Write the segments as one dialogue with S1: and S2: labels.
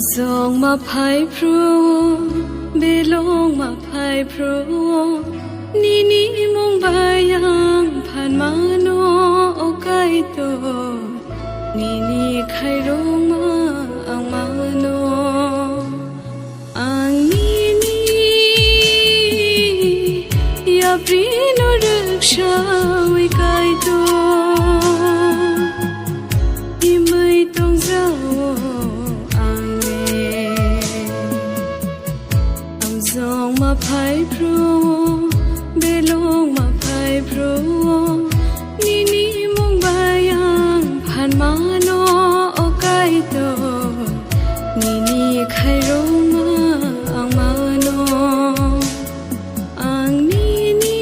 S1: song ma phai pro belong ma phai pro ni ni mong bayang phan ma no okai to ni ni khai rong ma ang ma no ang ni ni ya pri no raksha we kai to i mai tong zao song ma phai pro belong ma phai pro ni ni mong bayang phan ma no okai to ni ni khai rong ma ang ma no ang ni ni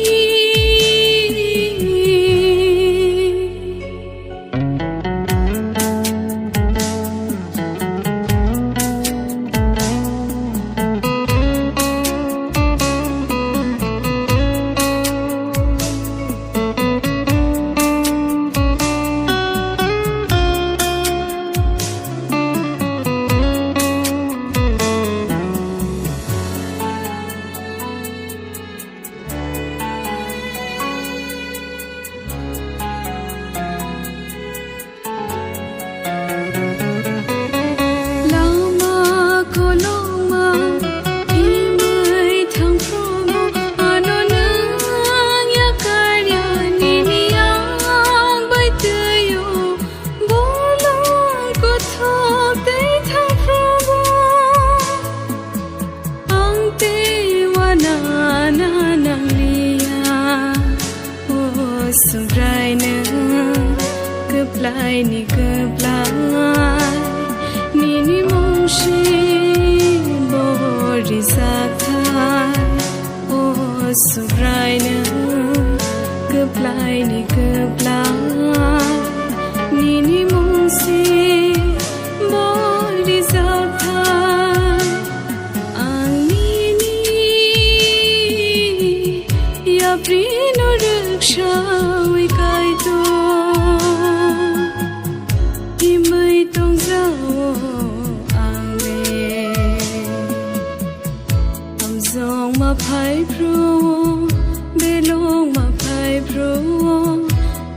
S1: sungrai na keplai ni keplai ni ni mong shi bori sakai oh sungrai na keplai ni keplai ni ni mong shi bori sakai ang ni ni ya pri no raksha we kai to i mai tong zao ang le am song ma phai pro belong ma phai pro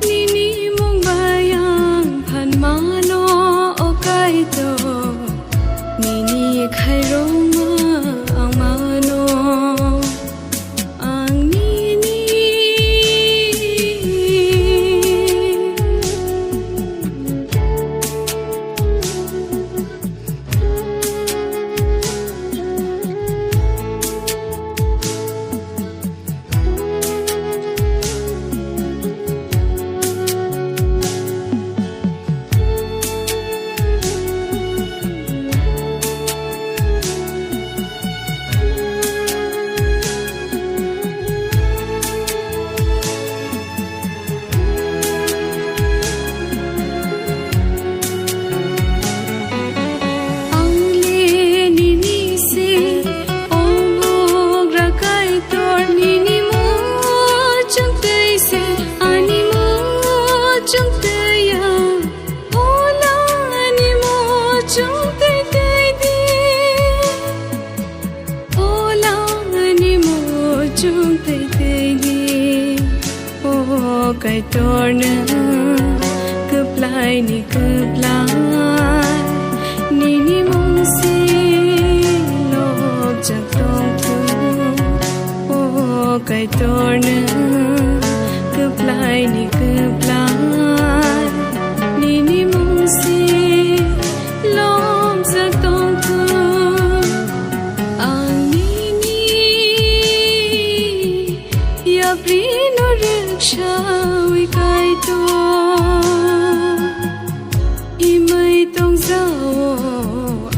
S1: ni ni mong bayang phan ma no okai to ni ni khai rong ma ang ma no ang ni kai tor na keplai ni keplai ni ni mong si lok jak tong tu oh kai tor na keplai ni keplai ni ni mong si lok jak tong tu ang ni ni ya pri no raksha we kai to i mai tong zao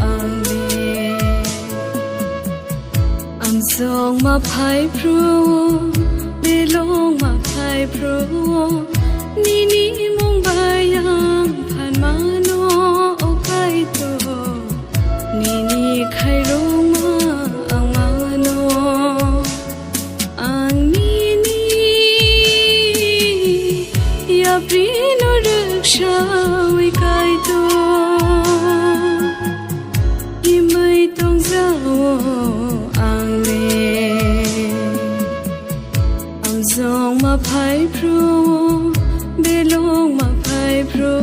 S1: ang le am song ma phai pro belong ma phai pro ni ni mong bayang phan ma no okai to ni ni khai rong ma ang ma no ang ni ni ya pri no raksha we kai to i ภัยพรูเบลงมาภัยพรู